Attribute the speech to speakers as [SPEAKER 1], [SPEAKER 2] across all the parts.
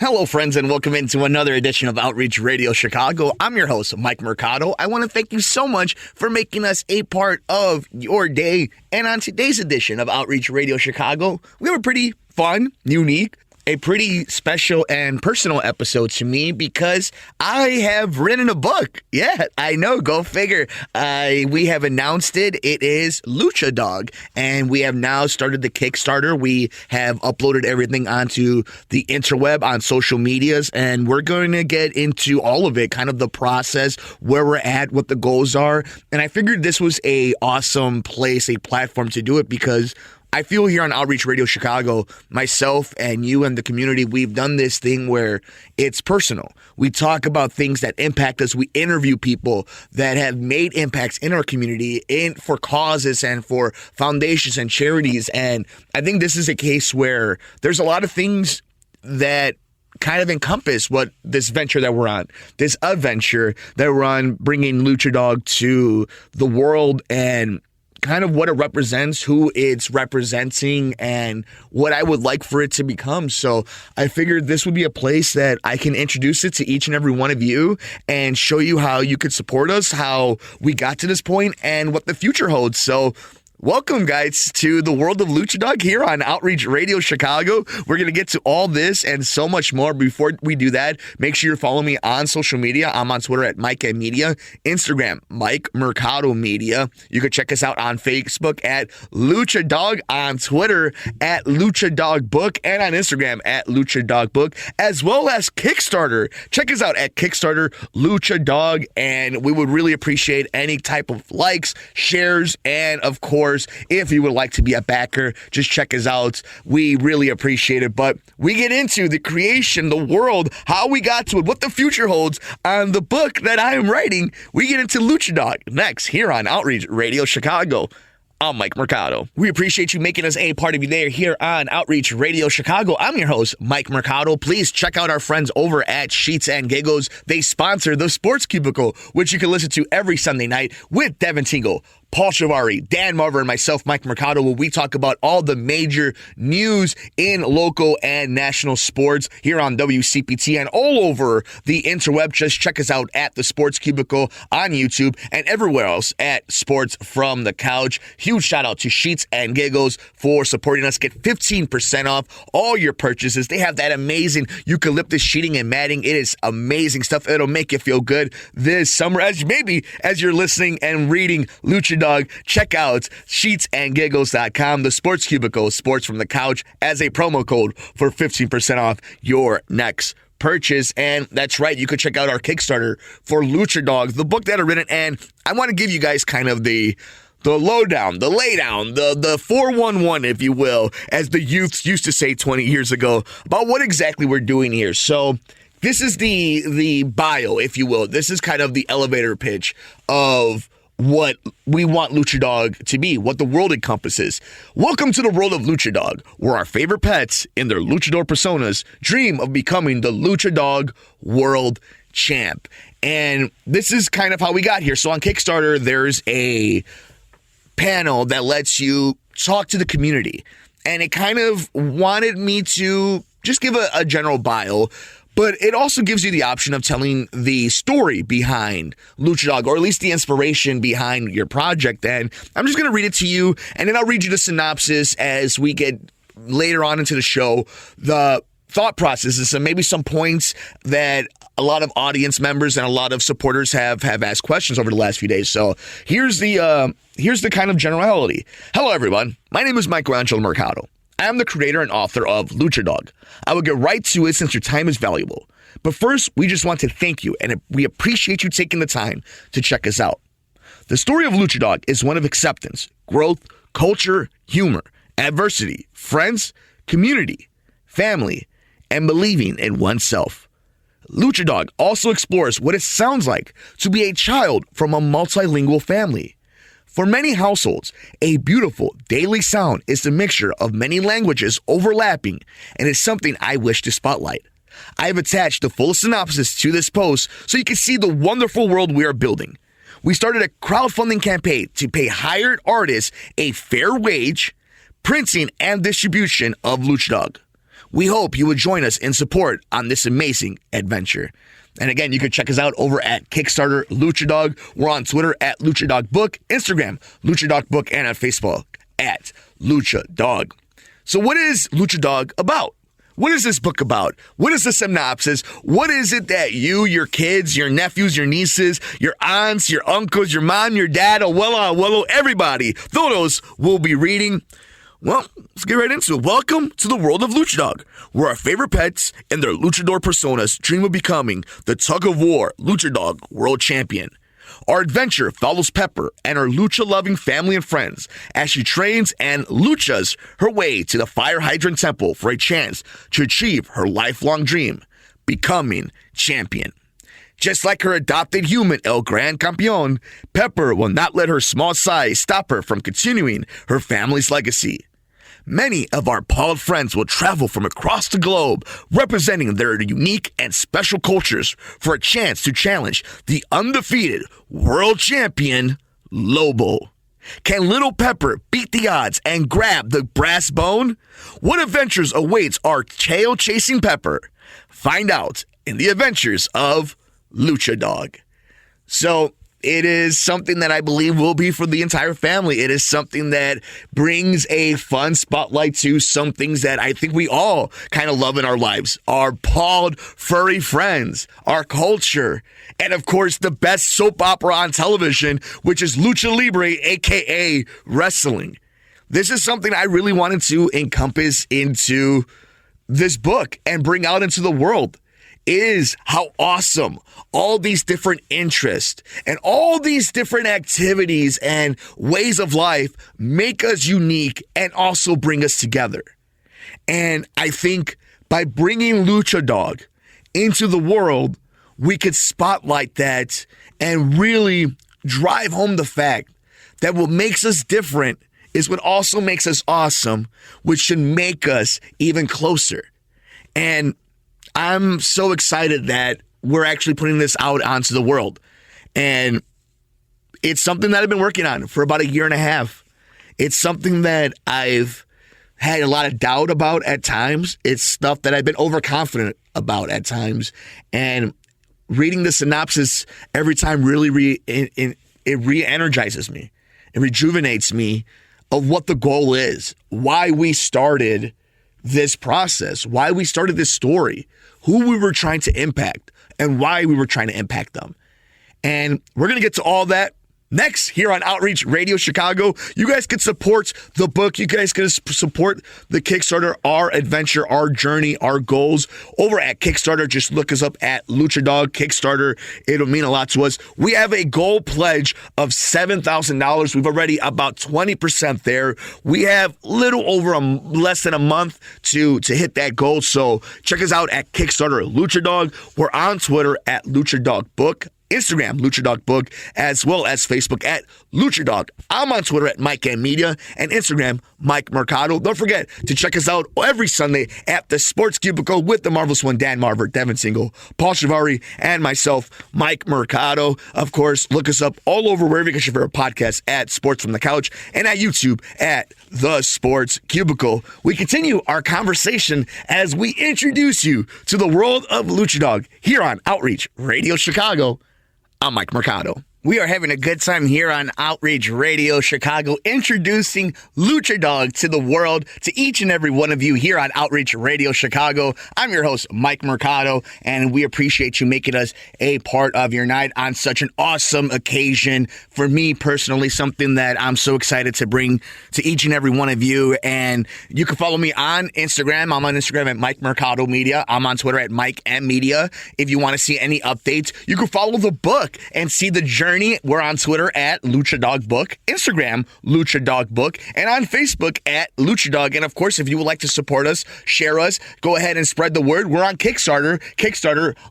[SPEAKER 1] Hello, friends, and welcome into another edition of Outreach Radio Chicago. I'm your host, Mike Mercado. I want to thank you so much for making us a part of your day. And on today's edition of Outreach Radio Chicago, we have a pretty fun, unique, a pretty special and personal episode to me because I have written a book. Yeah, I know. Go figure. We have announced it. It is Lucha Dog, and we have now started the Kickstarter. We have uploaded everything onto the interweb on social medias, and we're going to get into all of it, kind of the process, where we're at, what the goals are. And I figured this was a awesome place, a platform to do it because I feel here on Outreach Radio Chicago, myself and you and the community, we've done this thing where it's personal. We talk about things that impact us. We interview people that have made impacts in our community for causes and for foundations and charities. And I think this is a case where there's a lot of things that kind of encompass what this venture that we're on, this adventure that we're on, bringing Lucha Dog to the world and kind of what it represents, who it's representing, and what I would like for it to become. So I figured this would be a place that I can introduce it to each and every one of you and show you how you could support us, how we got to this point, and what the future holds. So welcome, guys, to the world of Lucha Dog here on Outreach Radio Chicago. We're going to get to all this and so much more. Before we do that, make sure you follow me on social media. I'm on Twitter at Mike M Media, Instagram, Mike Mercado Media. You can check us out on Facebook at Lucha Dog, on Twitter at Lucha Dog Book, and on Instagram at Lucha Dog Book, as well as Kickstarter. Check us out at Kickstarter Lucha Dog, and we would really appreciate any type of likes, shares, and of course, if you would like to be a backer, just check us out. We really appreciate it. But we get into the creation, the world, how we got to it, what the future holds on the book that I am writing. We get into Lucha Dog next here on Outreach Radio Chicago. I'm Mike Mercado. We appreciate you making us a part of your day here on Outreach Radio Chicago. I'm your host, Mike Mercado. Please check out our friends over at Sheets and Giggles. They sponsor the Sports Cubicle, which you can listen to every Sunday night with Devin Tingle, Paul Shivari, Dan Marver, and myself, Mike Mercado, where we talk about all the major news in local and national sports here on WCPT and all over the interweb. Just check us out at the Sports Cubicle on YouTube and everywhere else at Sports from the Couch. Huge shout out to Sheets and Giggles for supporting us. Get 15% off all your purchases. They have that amazing eucalyptus sheeting and matting. It is amazing stuff. It'll make you feel good this summer. As you're listening and reading Lucha Dog, check out sheetsandgiggles.com, the Sports Cubicle, Sports from the Couch, as a promo code for 15% off your next purchase. And that's right, you could check out our Kickstarter for Lucha Dog, the book that I written. And I want to give you guys kind of the lowdown, the laydown, the 411, if you will, as the youths used to say 20 years ago, about what exactly we're doing here. So this is the bio, if you will. This is kind of the elevator pitch of what we want Lucha Dog to be, what the world encompasses. Welcome to the world of Lucha Dog, where our favorite pets in their luchador personas dream of becoming the Lucha Dog World Champ. And this is kind of how we got here. So on Kickstarter, there's a panel that lets you talk to the community. And it kind of wanted me to just give a general bio, but it also gives you the option of telling the story behind Lucha Dog, or at least the inspiration behind your project. And I'm just going to read it to you, and then I'll read you the synopsis as we get later on into the show, the thought processes and maybe some points that a lot of audience members and a lot of supporters have asked questions over the last few days. So here's the kind of generality. Hello, everyone. My name is Michelangelo Mercado. I am the creator and author of Lucha Dog. I will get right to it since your time is valuable. But first, we just want to thank you, and we appreciate you taking the time to check us out. The story of Lucha Dog is one of acceptance, growth, culture, humor, adversity, friends, community, family, and believing in oneself. Lucha Dog also explores what it sounds like to be a child from a multilingual family. For many households, a beautiful daily sound is the mixture of many languages overlapping and is something I wish to spotlight. I have attached the full synopsis to this post so you can see the wonderful world we are building. We started a crowdfunding campaign to pay hired artists a fair wage, printing and distribution of Lucha Dog. We hope you would join us in support on this amazing adventure. And again, you can check us out over at Kickstarter Lucha Dog. We're on Twitter at Lucha Dog Book, Instagram Lucha Dog Book, and on Facebook at Lucha Dog. So what is Lucha Dog about? What is this book about? What is the synopsis? What is it that you, your kids, your nephews, your nieces, your aunts, your uncles, your mom, your dad, abuelo, everybody, those will be reading? Well, let's get right into it. Welcome to the world of Lucha Dog, where our favorite pets and their luchador personas dream of becoming the tug-of-war Lucha Dog World Champion. Our adventure follows Pepper and her lucha-loving family and friends as she trains and luchas her way to the Fire Hydrant Temple for a chance to achieve her lifelong dream, becoming champion. Just like her adopted human, El Gran Campeón, Pepper will not let her small size stop her from continuing her family's legacy. Many of our pawed friends will travel from across the globe, representing their unique and special cultures for a chance to challenge the undefeated world champion, Lobo. Can little Pepper beat the odds and grab the brass bone? What adventures awaits our tail-chasing Pepper? Find out in the adventures of Lucha Dog. So, it is something that I believe will be for the entire family. It is something that brings a fun spotlight to some things that I think we all kind of love in our lives. Our pawed, furry friends, our culture, and of course, the best soap opera on television, which is Lucha Libre, aka wrestling. This is something I really wanted to encompass into this book and bring out into the world. Is how awesome all these different interests and all these different activities and ways of life make us unique and also bring us together. And I think by bringing Lucha Dog into the world, we could spotlight that and really drive home the fact that what makes us different is what also makes us awesome, which should make us even closer. And I'm so excited that we're actually putting this out onto the world. And it's something that I've been working on for about a year and a half. It's something that I've had a lot of doubt about at times. It's stuff that I've been overconfident about at times. And reading the synopsis every time really re-energizes me. It rejuvenates me of what the goal is, why we started this process, why we started this story, who we were trying to impact, and why we were trying to impact them. And we're going to get to all that next here on Outreach Radio Chicago. You guys can support the book. You guys can support the Kickstarter, our adventure, our journey, our goals over at Kickstarter. Just look us up at Lucha Dog Kickstarter. It'll mean a lot to us. We have a goal pledge of $7,000. We've already about 20% there. We have little over less than a month to hit that goal. So check us out at Kickstarter Lucha Dog. We're on Twitter at Lucha Dog Book, Instagram, Lucha Dog Book, as well as Facebook at Lucha Dog. I'm on Twitter at Mike M Media and Instagram, Mike Mercado. Don't forget to check us out every Sunday at the Sports Cubicle with the marvelous one, Dan Marver, Devin Single, Paul Shivari, and myself, Mike Mercado. Of course, look us up all over wherever you get your favorite podcasts at Sports from the Couch and at YouTube at The Sports Cubicle. We continue our conversation as we introduce you to the world of Lucha Dog here on Outreach Radio Chicago. I'm Mike Mercado. We are having a good time here on Outreach Radio Chicago, introducing Lucha Dog to the world, to each and every one of you here on Outreach Radio Chicago. I'm your host, Mike Mercado, and we appreciate you making us a part of your night on such an awesome occasion. For me personally, something that I'm so excited to bring to each and every one of you. And you can follow me on Instagram. I'm on Instagram at Mike Mercado Media. I'm on Twitter at Mike M Media. If you want to see any updates, you can follow the book and see the journey. We're on Twitter at Lucha Dog Book, Instagram, Lucha Dog Book, and on Facebook at Lucha Dog. And of course, if you would like to support us, share us, go ahead and spread the word. We're on Kickstarter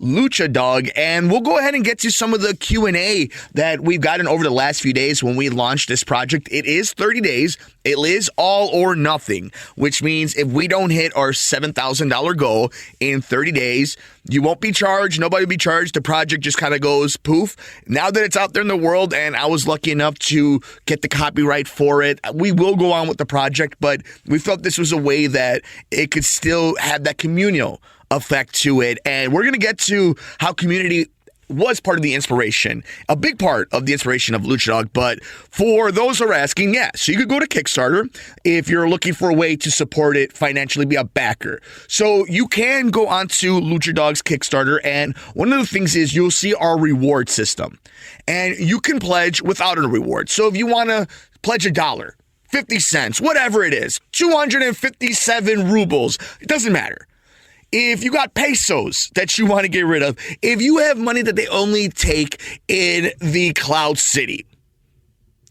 [SPEAKER 1] Lucha Dog, and we'll go ahead and get to some of the Q&A that we've gotten over the last few days when we launched this project. It is 30 days. It is all or nothing, which means if we don't hit our $7,000 goal in 30 days, you won't be charged. Nobody will be charged. The project just kind of goes poof. Now that it's out there in the world, and I was lucky enough to get the copyright for it, we will go on with the project, but we felt this was a way that it could still have that communal effect to it. And we're going to get to how community was part of the inspiration, a big part of the inspiration of Lucha Dog. But for those who are asking, so you could go to Kickstarter if you're looking for a way to support it financially, be a backer. So you can go onto Lucha Dog's Kickstarter, and one of the things is you'll see our reward system, and you can pledge without a reward. So if you want to pledge $1, 50 cents, whatever it is, 257 rubles, it doesn't matter. If you got pesos that you want to get rid of, if you have money that they only take in the Cloud City,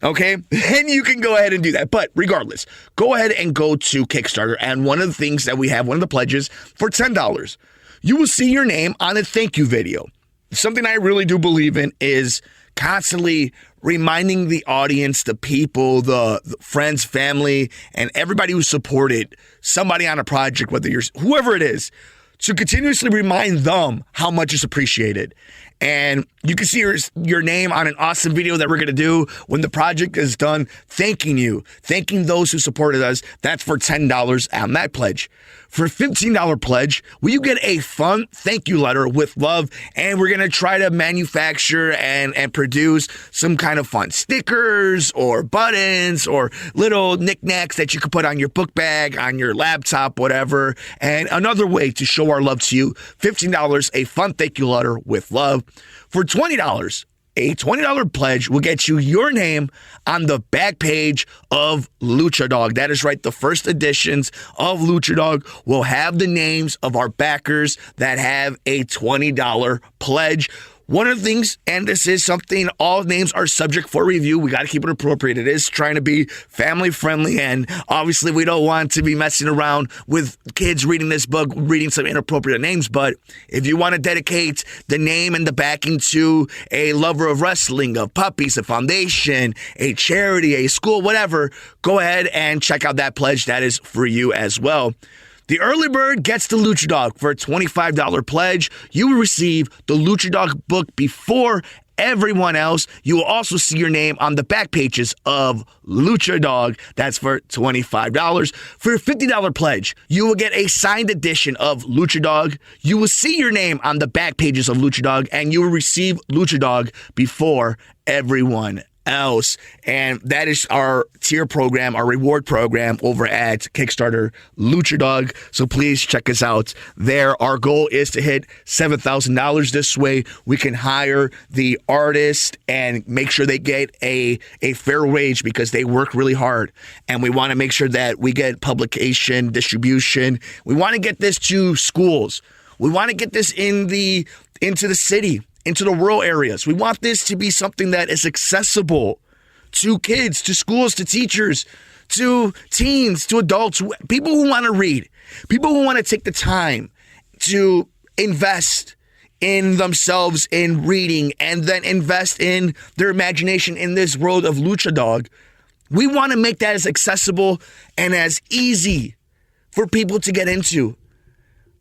[SPEAKER 1] okay, then you can go ahead and do that. But regardless, go ahead and go to Kickstarter. And one of the things that we have, one of the pledges for $10, you will see your name on a thank you video. Something I really do believe in is constantly reminding the audience, the people, the friends, family, and everybody who supported somebody on a project, whether you're whoever it is, to continuously remind them how much is appreciated. And you can see your name on an awesome video that we're going to do when the project is done, thanking you, thanking those who supported us. That's for $10 on that pledge. For a $15 pledge, will you get a fun thank you letter with love? And we're going to try to manufacture and produce some kind of fun stickers or buttons or little knickknacks that you can put on your book bag, on your laptop, whatever. And another way to show our love to you, $15, a fun thank you letter with love. For $20, a $20 pledge will get you your name on the back page of Lucha Dog. That is right. The first editions of Lucha Dog will have the names of our backers that have a $20 pledge. One of the things, and this is something, all names are subject for review. We got to keep it appropriate. It is trying to be family friendly, and obviously we don't want to be messing around with kids reading this book, reading some inappropriate names. But if you want to dedicate the name and the backing to a lover of wrestling, of puppies, a foundation, a charity, a school, whatever, go ahead and check out that pledge. That is for you as well. The early bird gets the Lucha Dog. For a $25 pledge, you will receive the Lucha Dog book before everyone else. You will also see your name on the back pages of Lucha Dog. That's for $25. For a $50 pledge, you will get a signed edition of Lucha Dog. You will see your name on the back pages of Lucha Dog, and you will receive Lucha Dog before everyone else. And that is our tier program, our reward program over at Kickstarter, Lucha Dog. So please check us out there. Our goal is to hit $7,000. This way we can hire the artist and make sure they get a fair wage, because they work really hard. And we want to make sure that we get publication, distribution. We want to get this to schools. We want to get this into the city, into the rural areas. We want this to be something that is accessible to kids, to schools, to teachers, to teens, to adults, people who want to read, people who want to take the time to invest in themselves in reading and then invest in their imagination in this world of Lucha Dog. We want to make that as accessible and as easy for people to get into.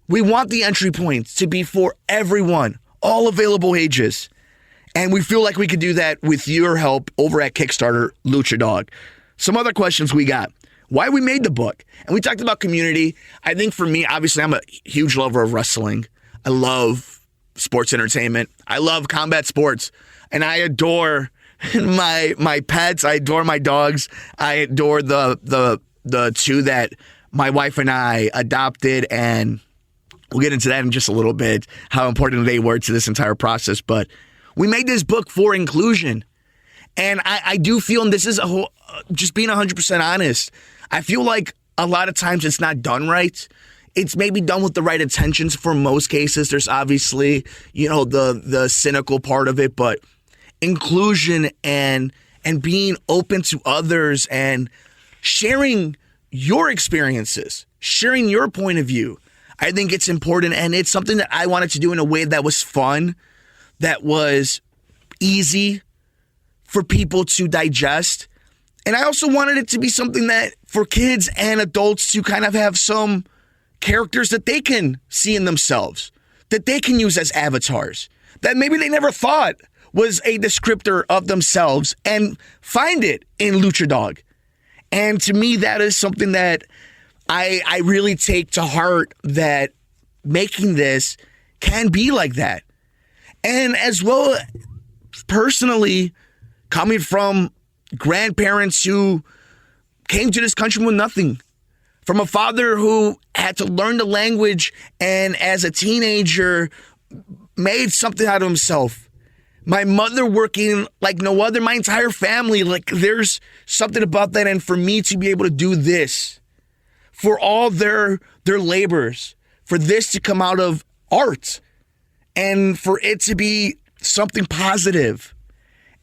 [SPEAKER 1] We want the entry points to be for everyone, all available ages. And we feel like we could do that with your help over at Kickstarter, Lucha Dog. Some other questions we got. Why we made the book. And we talked about community. I think for me, obviously, I'm a huge lover of wrestling. I love sports entertainment. I love combat sports. And I adore my pets. I adore my dogs. I adore the two that my wife and I adopted, and we'll get into that in just a little bit, how important they were to this entire process. But we made this book for inclusion. And I do feel, and this is a whole, just being 100% honest, I feel like a lot of times it's not done right. It's maybe done with the right intentions for most cases. There's obviously, the cynical part of it, but inclusion and being open to others and sharing your experiences, sharing your point of view, I think it's important, and it's something that I wanted to do in a way that was fun, that was easy for people to digest, And I also wanted it to be something that for kids and adults to kind of have some characters that they can see in themselves, that they can use as avatars, that maybe they never thought was a descriptor of themselves, and find it in Lucha Dog. And to me, that is something that I really take to heart, that making this can be like that. And as well, personally, coming from grandparents who came to this country with nothing, from a father who had to learn the language and as a teenager made something out of himself. My mother working like no other, my entire family, like there's something about that. And for me to be able to do this, for all their labors, for this to come out of art, and for it to be something positive.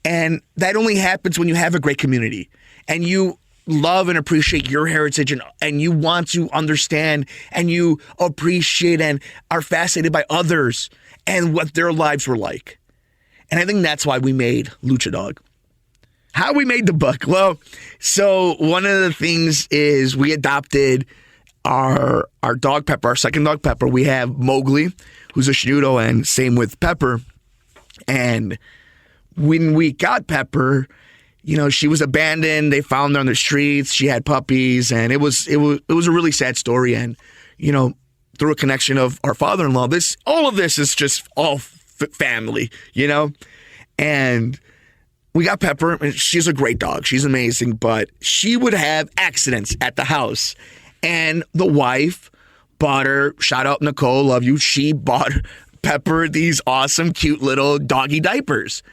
[SPEAKER 1] And that only happens when you have a great community and you love and appreciate your heritage, and you want to understand and you appreciate and are fascinated by others and what their lives were like. And I think that's why we made Lucha Dog. How we made the book? Well, so one of the things is we adopted our dog Pepper, our second dog Pepper. We have Mowgli, who's a Schnoodle, and same with Pepper. And when we got Pepper, you know, she was abandoned. They found her on the streets. She had puppies, and it was a really sad story. And, you know, through a connection of our father-in-law, all of this is just all family, you know? And we got Pepper, and she's a great dog. She's amazing, but she would have accidents at the house. And the wife bought her, shout out Nicole, love you, she bought Pepper these awesome, cute little doggy diapers.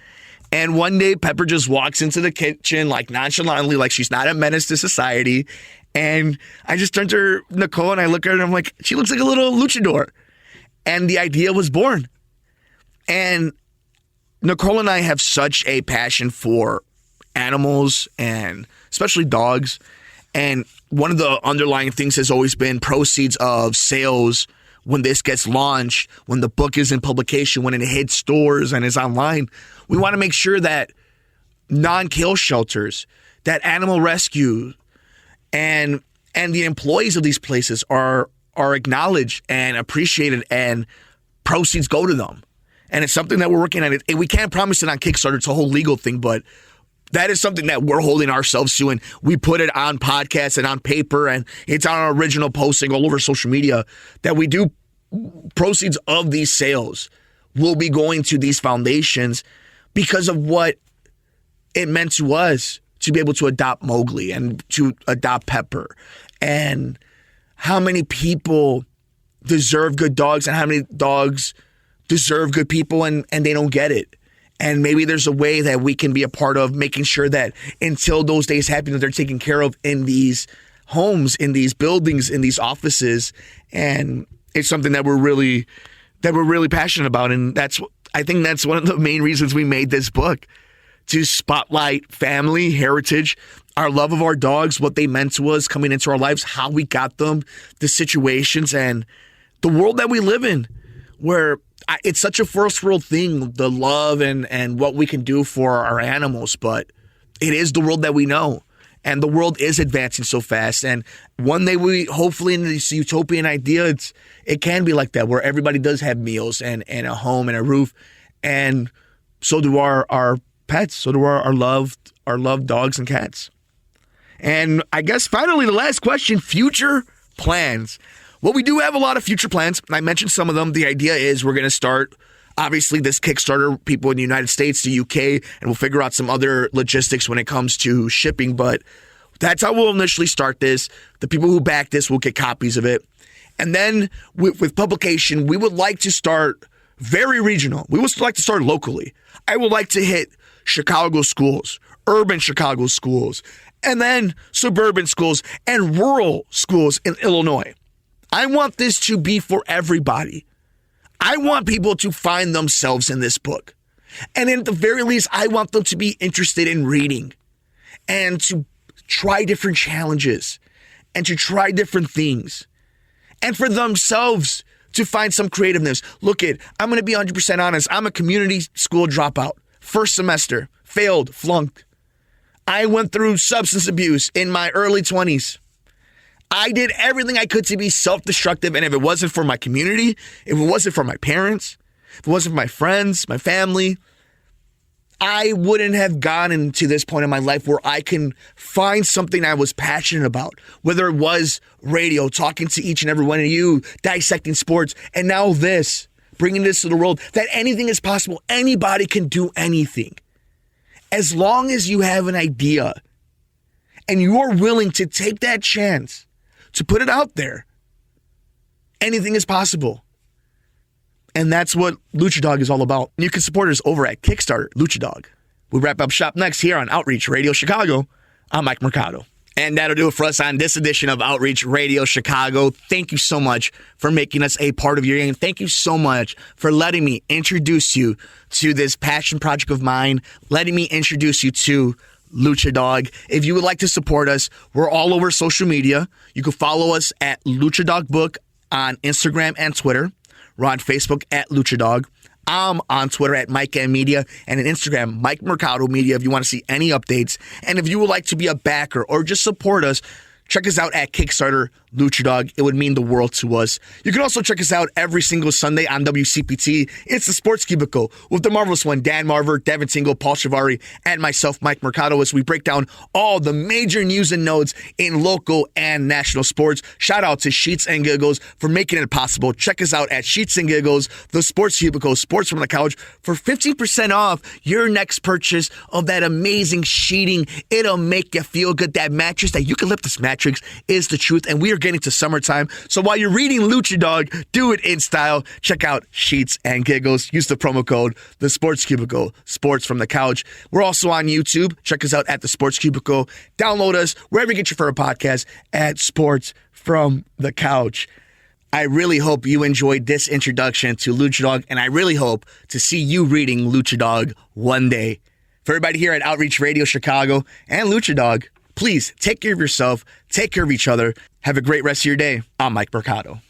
[SPEAKER 1] And one day, Pepper just walks into the kitchen, like nonchalantly, like she's not a menace to society. And I just turned to her, Nicole, and I look at her and I'm like, she looks like a little luchador. And the idea was born. And Nicole and I have such a passion for animals, and especially dogs. And one of the underlying things has always been proceeds of sales when this gets launched, when the book is in publication, when it hits stores and is online. We want to make sure that non-kill shelters, that animal rescue, and the employees of these places are acknowledged and appreciated, and proceeds go to them. And it's something that we're working on. And we can't promise it on Kickstarter. It's a whole legal thing, but that is something that we're holding ourselves to, and we put it on podcasts and on paper, and it's on our original posting all over social media, that we do proceeds of these sales will be going to these foundations because of what it meant to us to be able to adopt Mowgli and to adopt Pepper, and how many people deserve good dogs and how many dogs deserve good people and they don't get it. And maybe there's a way that we can be a part of making sure that until those days happen, that they're taken care of in these homes, in these buildings, in these offices. And it's something that we're really passionate about. And I think that's one of the main reasons we made this book, to spotlight family, heritage, our love of our dogs, what they meant to us coming into our lives, how we got them, the situations, and the world that we live in, where it's such a first world thing, the love and what we can do for our animals, but it is the world that we know. And the world is advancing so fast. And one day we, hopefully in this utopian idea, it can be like that, where everybody does have meals and a home and a roof. And so do our pets. So do our loved dogs and cats. And I guess finally, the last question, future plans. Well, we do have a lot of future plans. I mentioned some of them. The idea is we're going to start, obviously, this Kickstarter, people in the United States, the UK, and we'll figure out some other logistics when it comes to shipping. But that's how we'll initially start this. The people who back this will get copies of it. And then with publication, we would like to start very regional. We would like to start locally. I would like to hit Chicago schools, urban Chicago schools, and then suburban schools and rural schools in Illinois. I want this to be for everybody. I want people to find themselves in this book. And at the very least, I want them to be interested in reading and to try different challenges and to try different things. And for themselves to find some creativeness. Look I'm going to be 100% honest. I'm a community school dropout. First semester, failed, flunked. I went through substance abuse in my early 20s. I did everything I could to be self-destructive, and if it wasn't for my community, if it wasn't for my parents, if it wasn't for my friends, my family, I wouldn't have gotten to this point in my life where I can find something I was passionate about, whether it was radio, talking to each and every one of you, dissecting sports, and now this, bringing this to the world, that anything is possible. Anybody can do anything. As long as you have an idea and you're willing to take that chance to put it out there, anything is possible. And that's what Lucha Dog is all about. You can support us over at Kickstarter, Lucha Dog. We wrap up shop next here on Outreach Radio Chicago. I'm Mike Mercado. And that'll do it for us on this edition of Outreach Radio Chicago. Thank you so much for making us a part of your game. Thank you so much for letting me introduce you to this passion project of mine, letting me introduce you to Lucha Dog. If you would like to support us, we're all over social media. You can follow us at Lucha Dog Book on Instagram and Twitter. We're on Facebook at Lucha Dog. I'm on Twitter at Mike M Media, and on Instagram, Mike Mercado Media, if you want to see any updates. And if you would like to be a backer or just support us, check us out at Kickstarter, Lucha Dog. It would mean the world to us. You can also check us out every single Sunday on WCPT. It's the Sports Cubicle with the marvelous one, Dan Marver, Devin Tingle, Paul Shivari, and myself, Mike Mercado, as we break down all the major news and notes in local and national sports. Shout out to Sheets and Giggles for making it possible. Check us out at Sheets and Giggles, the Sports Cubicle, Sports from the Couch, for 15% off your next purchase of that amazing sheeting. It'll make you feel good. That mattress, that eucalyptus mattress, is the truth, and we are getting to summertime. So while you're reading Lucha Dog, do it in style. Check out Sheets and Giggles. Use the promo code The Sports Cubicle, Sports from the Couch. We're also on YouTube. Check us out at The Sports Cubicle. Download us wherever you get your favorite podcast at Sports from the Couch. I really hope you enjoyed this introduction to Lucha Dog, and I really hope to see you reading Lucha Dog one day. For everybody here at Outreach Radio Chicago and Lucha Dog, please take care of yourself, take care of each other. Have a great rest of your day. I'm Mike Mercado.